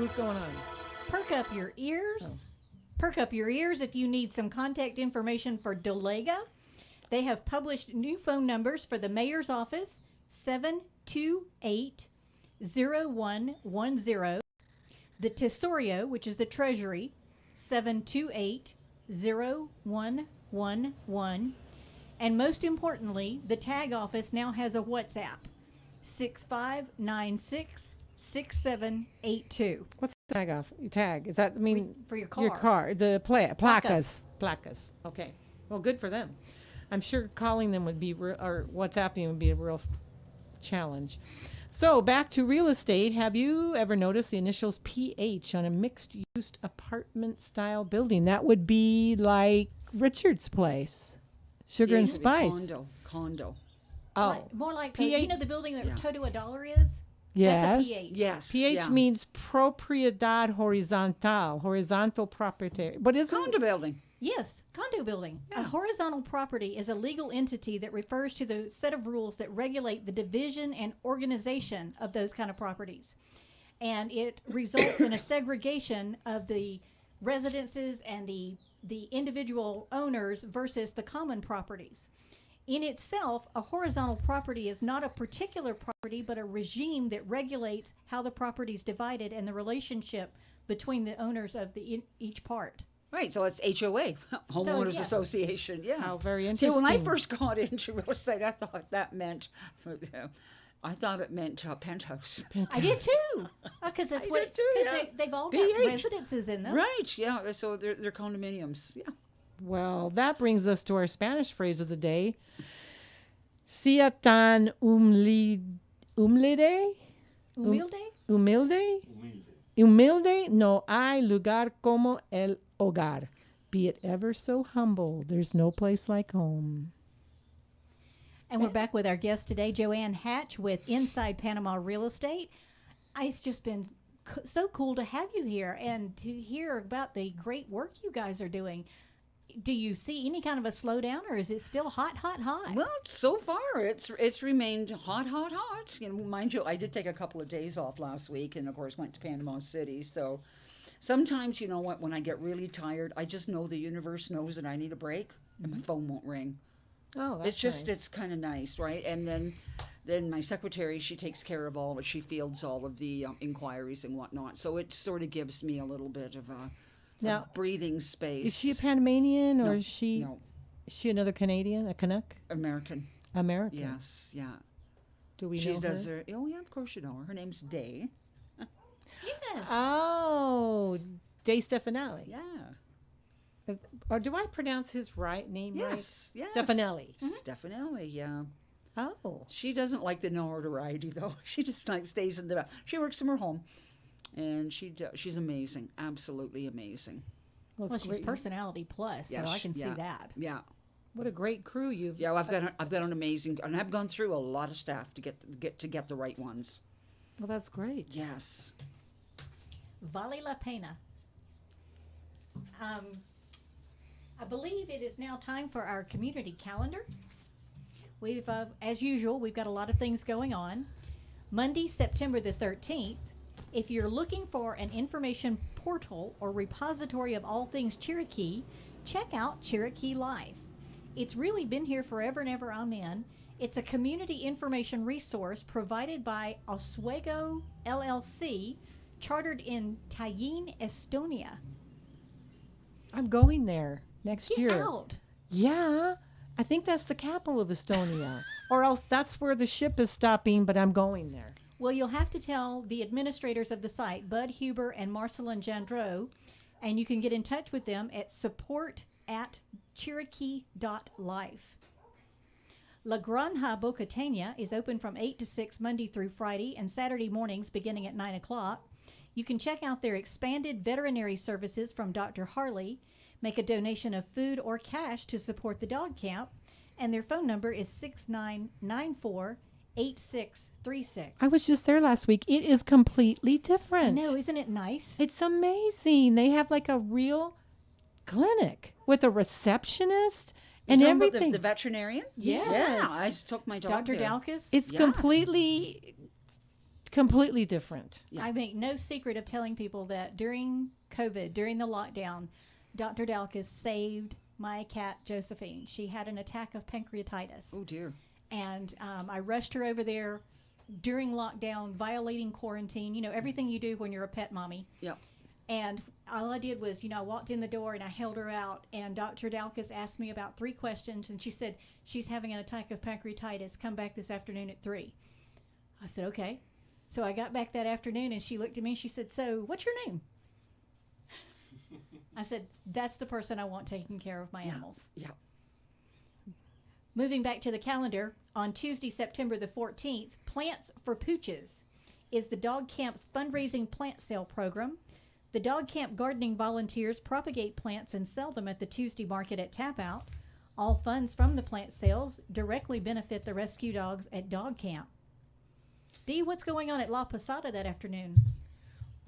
S2: Who's going on?
S1: Perk up your ears.
S2: Oh.
S1: Perk up your ears if you need some contact information for Dolega. They have published new phone numbers for the mayor's office, 728-0110. The Tesorio, which is the treasury, 728-0111. And most importantly, the tag office now has a WhatsApp, 6596-6782.
S2: What's the tag off? Tag. Is that, I mean,
S1: For your car.
S2: your car, the placas. Placas. Okay. Well, good for them. I'm sure calling them would be, or WhatsApping would be a real challenge. So back to real estate. Have you ever noticed the initials PH on a mixed-use apartment-style building? That would be like Richard's place, Sugar and Spice.
S3: Condo.
S2: Oh,
S1: More like,
S2: PH
S1: you know the building that
S3: Yeah.
S1: Todo a Dollar is?
S2: yes.
S1: That's a PH.
S3: Yes.
S2: PH
S3: yeah.
S2: means propiedad horizontal, horizontal property. But isn't
S3: condo building.
S1: Yes, condo building. A
S3: Yeah.
S1: horizontal property is a legal entity that refers to the set of rules that regulate the division and organization of those kind of properties. And it results in a segregation of the residences and the individual owners versus the common properties. In itself, a horizontal property is not a particular property, but a regime that regulates how the property is divided and the relationship between the owners of each part.
S3: Right, so it's HOA, Homeowners
S1: yeah.
S3: Association. Yeah.
S2: How very
S3: See, when I
S2: interesting.
S3: first got into real estate, I thought that meant, penthouse.
S1: I did too, because that's
S3: I
S1: what
S3: did too, yeah.
S1: they've all got
S3: BH.
S1: residences in them.
S3: Right, yeah. So they're condominiums. Yeah.
S2: Well, that brings us to our Spanish phrase of the day. Sea tan humilde?
S1: Humilde?
S2: Humilde? Humilde no hay lugar como el hogar. Be it ever so humble, there's no place like home.
S1: And we're back with our guest today, Joanne Hatch with Inside Panama Real Estate. It's just been so cool to have you here and to hear about the great work you guys are doing. Do you see any kind of a slowdown, or is it still hot, hot, hot?
S3: Well, so far it's remained hot, hot, hot. You know, mind you, I did take a couple of days off last week, and of course went to Panama City. So sometimes, you know what, when I get really tired, I just know the universe knows that I need a break, and my phone won't ring.
S2: Oh, that's
S3: It's just
S2: nice.
S3: it's kind of nice, right? And then my secretary, she takes care of all of it. She fields all of the inquiries and whatnot. So it sort of gives me a little bit of a
S2: Now,
S3: breathing space.
S2: Is she a Panamanian or
S3: No,
S2: is she
S3: No,
S2: is she another Canadian, a Canuck?
S3: American.
S2: American.
S3: Yes, yeah.
S2: Do we
S3: She
S2: know
S3: does
S2: her?
S3: her. Oh yeah, of course you know her. Her name's Day.
S1: Yes.
S2: Oh, De Stefanelli.
S3: Yeah.
S2: Or do I pronounce his name right?
S3: Yes. Yes.
S2: Stefanelli.
S3: Stefanelli. Yeah.
S2: Oh.
S3: She doesn't like the notoriety though. She just like stays in the back. She works from her home, and she's amazing. Absolutely amazing.
S2: Well,
S1: Well,
S2: it's
S1: she's
S2: great.
S1: personality plus, so I can see
S3: yeah,
S1: that.
S3: Yeah.
S2: What a great crew you've.
S3: Yeah, well, I've got an amazing, and I've gone through a lot of staff to get the right ones.
S2: Well, that's great.
S3: Yes.
S1: Vale la pena. I believe it is now time for our community calendar. We've, as usual, we've got a lot of things going on. Monday, September the 13th, if you're looking for an information portal or repository of all things Cherokee, check out Cherokee Life. It's really been here forever and ever, amen. It's a community information resource provided by Oswego LLC, chartered in Tallinn, Estonia.
S2: I'm going there next
S1: Get
S2: year.
S1: out.
S2: Yeah. I think that's the capital of Estonia. Or else that's where the ship is stopping, but I'm going there.
S1: Well, you'll have to tell the administrators of the site, Bud Huber and Marcelin Jandreau, and you can get in touch with them at support@cherokee.life. La Granja Bocateña is open from 8 to 6 Monday through Friday and Saturday mornings beginning at 9 o'clock. You can check out their expanded veterinary services from Dr. Harley, make a donation of food or cash to support the dog camp, and their phone number is 6994-8636.
S2: I was just there last week. It is completely
S1: I
S2: different.
S1: know, isn't it nice?
S2: It's amazing. They have like a real clinic with a receptionist and
S3: You're talking about
S2: everything.
S3: the veterinarian?
S2: Yes.
S3: Yeah, I just took my dog
S1: Dr.
S3: there.
S1: Dalkus?
S2: It's
S3: Yes.
S2: completely completely different.
S3: Yeah.
S1: I make no secret of telling people that during COVID, during the lockdown, Dr. Dalkus saved my cat Josephine. She had an attack of pancreatitis.
S3: Oh dear.
S1: And I rushed her over there during lockdown, violating quarantine, everything you do when you're a pet mommy.
S3: Yep.
S1: And all I did was, I walked in the door and I held her out, and Dr. Dalkus asked me about 3 questions, and she said, she's having an attack of pancreatitis. Come back this afternoon at 3. I said, okay. So I got back that afternoon, and she looked at me and she said, so what's your name? I said, that's the person I want taking care of my animals.
S3: Yeah.
S1: Moving back to the calendar, on Tuesday, September the 14th, Plants for Pooches is the dog camp's fundraising plant sale program. The dog camp gardening volunteers propagate plants and sell them at the Tuesday market at Tap Out. All funds from the plant sales directly benefit the rescue dogs at dog camp. Dee, what's going on at La Posada that afternoon?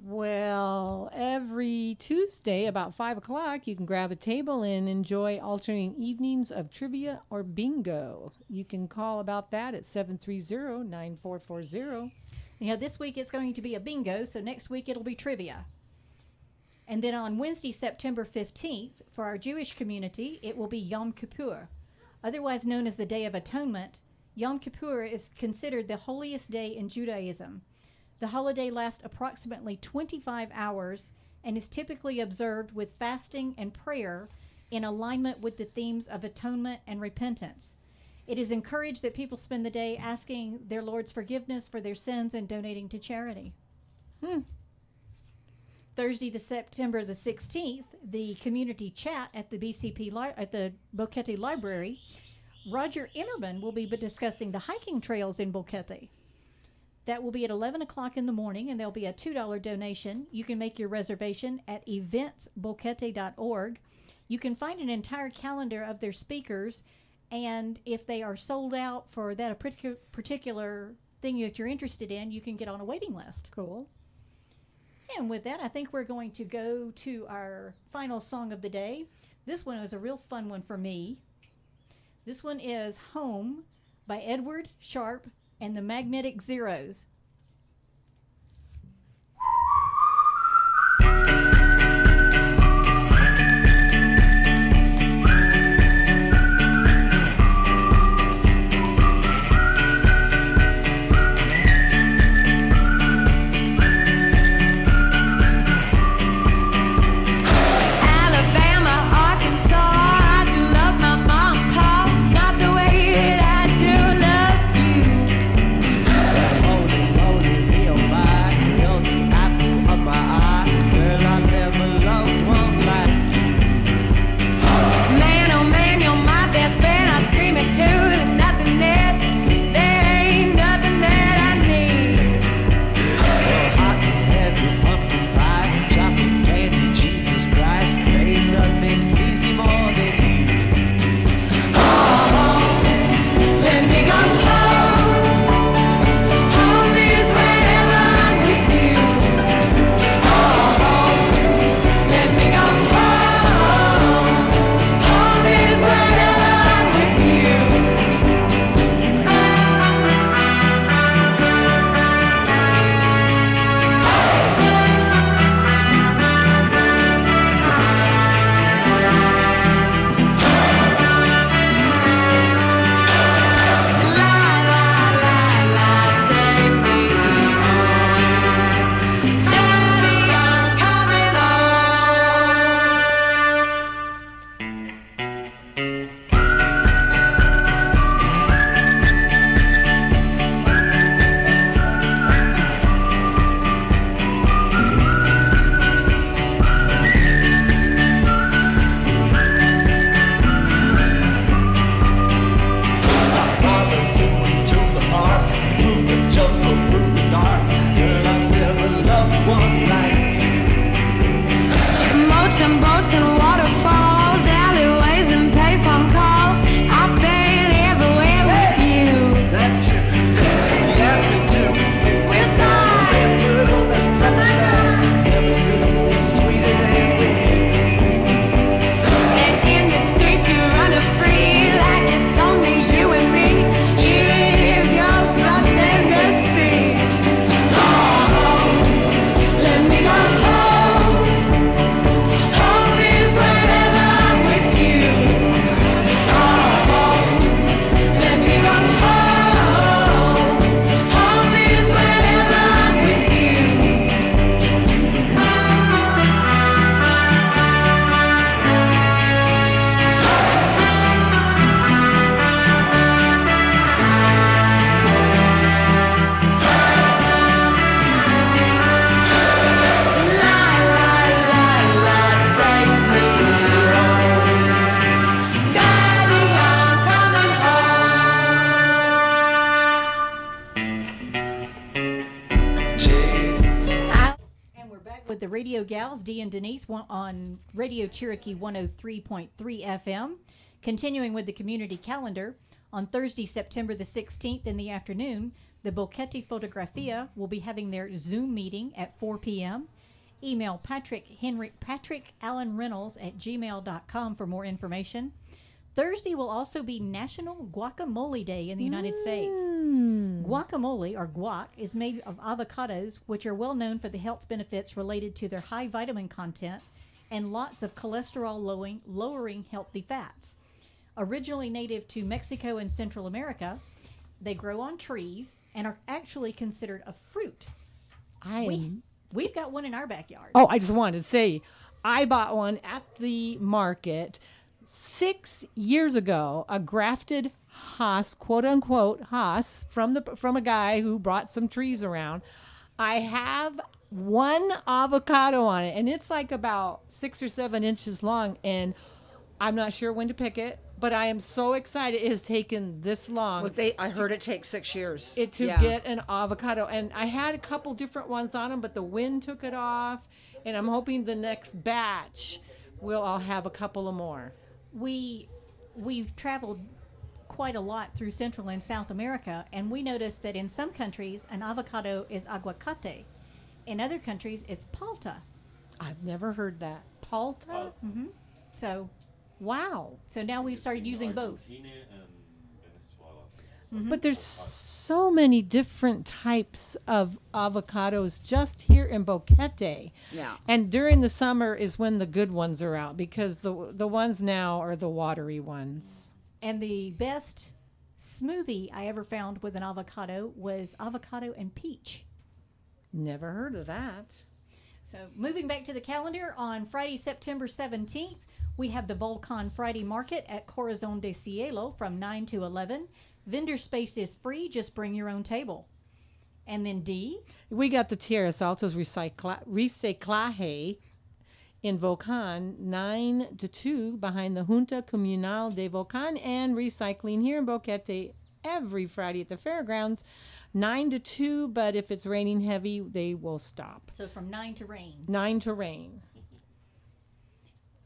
S2: Well, every Tuesday about 5 o'clock, you can grab a table and enjoy alternating evenings of trivia or bingo. You can call about that at 730-9440.
S1: This week it's going to be a bingo, so next week it'll be trivia. And then on Wednesday, September 15th, for our Jewish community, it will be Yom Kippur. Otherwise known as the Day of Atonement, Yom Kippur is considered the holiest day in Judaism. The holiday lasts approximately 25 hours and is typically observed with fasting and prayer in alignment with the themes of atonement and repentance. It is encouraged that people spend the day asking their Lord's forgiveness for their sins and donating to charity. Thursday, September the 16th, the community chat at the at the Boquete Library, Roger Immerman will be discussing the hiking trails in Boquete. That will be at 11 o'clock in the morning, and there'll be a $2 donation. You can make your reservation at eventsboquete.org. You can find an entire calendar of their speakers, and if they are sold out for that particular thing that you're interested in, you can get on a waiting list.
S2: Cool.
S1: And with that, I think we're going to go to our final song of the day. This one is a real fun one for me. This one is Home by Edward Sharpe and the Magnetic Zeros.
S5: Not the way that I do love you.
S1: With the Radio Gals, Dee and Denise, on Radio Cherokee 103.3 FM. Continuing with the community calendar, on Thursday, September the 16th in the afternoon, the Boquete Fotografia will be having their Zoom meeting at 4 p.m. Email Patrick Allen Reynolds at gmail.com for more information. Thursday will also be National Guacamole Day in the United States. Guacamole, or guac, is made of avocados, which are well known for the health benefits related to their high vitamin content and lots of cholesterol lowering healthy fats. Originally native to Mexico and Central America, they grow on trees and are actually considered a fruit. We've got one in our backyard.
S2: Oh, I just wanted to say, I bought one at the market 6 years ago, a grafted Haas, quote unquote Haas, from a guy who brought some trees around. I have one avocado on it, and it's like about 6 or 7 inches long, and I'm not sure when to pick it, but I am so excited it has taken this long.
S3: Well, I heard it takes 6 years.
S2: To get an avocado, and I had a couple different ones on them, but the wind took it off, and I'm hoping the next batch I'll have a couple of more.
S1: We've traveled quite a lot through Central and South America, and we noticed that in some countries an avocado is aguacate. In other countries it's palta.
S2: I've never heard that. Palta?
S1: Mm-hmm. So
S2: wow.
S1: So now we've started using both.
S5: Argentina and Venezuela.
S1: Mm-hmm.
S2: But there's so many different types of avocados just here in Boquete.
S3: Yeah.
S2: And during the summer is when the good ones are out, because the ones now are the watery ones.
S1: And the best smoothie I ever found with an avocado was avocado and peach.
S2: Never heard of that.
S1: So moving back to the calendar, on Friday, September 17th, we have the Volcan Friday Market at Corazon de Cielo from 9 to 11. Vendor space is free. Just bring your own table. And then D.
S2: We got the Tierras Altas Reciclaje in Volcan, 9 to 2, behind the Junta Comunal de Volcan, and recycling here in Boquete every Friday at the fairgrounds, 9 to 2, but if it's raining heavy, they will stop.
S1: So from 9 to rain.
S2: 9 to rain.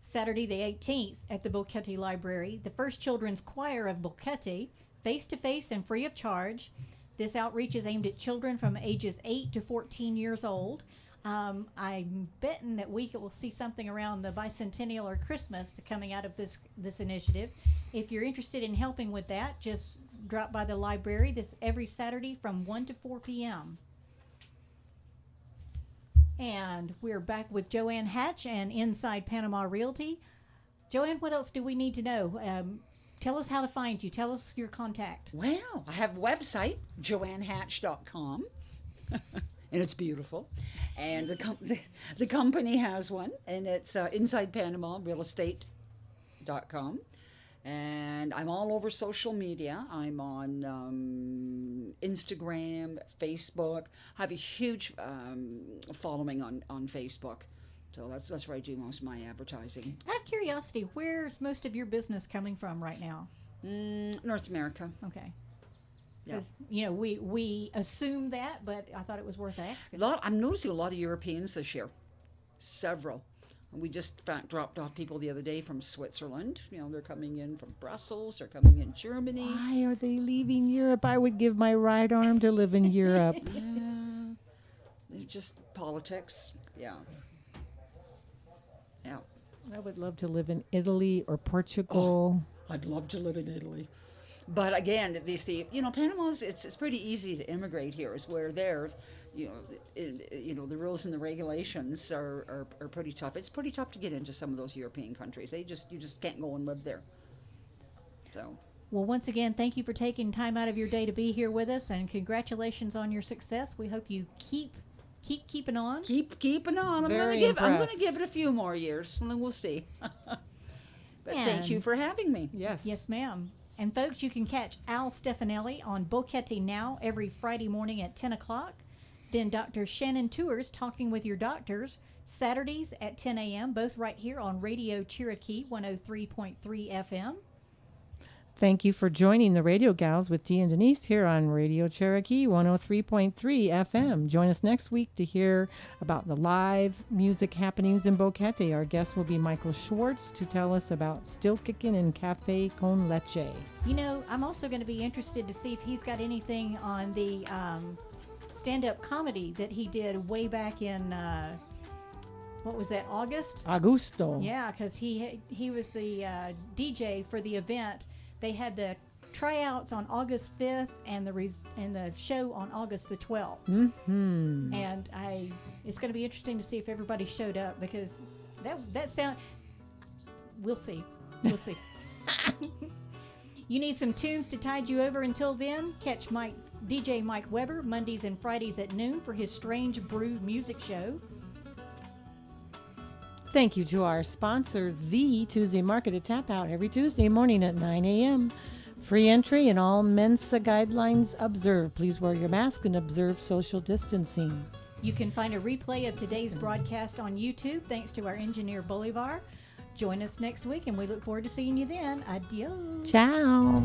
S1: Saturday the 18th at the Boquete Library, the First Children's Choir of Boquete, face-to-face and free of charge. This outreach is aimed at children from ages 8 to 14 years old. I'm betting that we will see something around the bicentennial or Christmas coming out of this initiative. If you're interested in helping with that, just drop by the library this every Saturday from 1 to 4 p.m. And we're back with Joanne Hatch and Inside Panama Realty. Joanne, what else do we need to know? Tell us how to find you. Tell us your contact.
S3: Well, I have a website, joannehatch.com, and it's beautiful. And the company has one, and it's Inside Panama Realestate.com. And I'm all over social media. I'm on Instagram, Facebook. I have a huge following on Facebook. So that's where I do most of my advertising.
S1: Out of curiosity, where's most of your business coming from right now?
S3: North America.
S1: Okay.
S3: Yeah.
S1: You know, we assume that, but I thought it was worth asking.
S3: I'm noticing a lot of Europeans this year. Several. We just dropped off people the other day from Switzerland. You know, they're coming in from Brussels. They're coming in Germany.
S2: Why are they leaving Europe? I would give my right arm to live in Europe.
S3: They're just politics. Yeah. Yeah.
S2: I would love to live in Italy or Portugal.
S3: I'd love to live in Italy. But again, Panama's, it's pretty easy to immigrate here. Is where they're, the rules and the regulations are pretty tough. It's pretty tough to get into some of those European countries. You just can't go and live there. So.
S1: Well, once again, thank you for taking time out of your day to be here with us, and congratulations on your success. We hope you keep keeping on.
S3: Keep keeping on. I'm going to give it a few more years, and then we'll see. But thank you for having me.
S2: Yes.
S1: Yes, ma'am. And folks, you can catch Al Stefanelli on Boquete Now every Friday morning at 10 o'clock. Then Dr. Shannon Tours Talking with Your Doctors, Saturdays at 10 a.m., both right here on Radio Cherokee 103.3 FM.
S2: Thank you for joining the Radio Gals with Dee and Denise here on Radio Cherokee 103.3 FM. Join us next week to hear about the live music happenings in Boquete. Our guest will be Michael Schwartz to tell us about Still Kickin' and Cafe Con Leche.
S1: You know, I'm also going to be interested to see if he's got anything on the stand-up comedy that he did way back in, what was that, August?
S2: Augusto.
S1: Yeah, because he was the DJ for the event. They had the tryouts on August 5th and the show on August the 12th.
S2: Mm-hmm.
S1: And it's going to be interesting to see if everybody showed up, because that sound. We'll see. We'll see. You need some tunes to tide you over until then? Catch DJ Mike Weber Mondays and Fridays at noon for his Strange Brew music show.
S2: Thank you to our sponsor, The Tuesday Market at Tap Out, every Tuesday morning at 9 a.m. Free entry and all Mensa guidelines observed. Please wear your mask and observe social distancing.
S1: You can find a replay of today's broadcast on YouTube thanks to our engineer Bolivar. Join us next week, and we look forward to seeing you then. Adios.
S2: Ciao.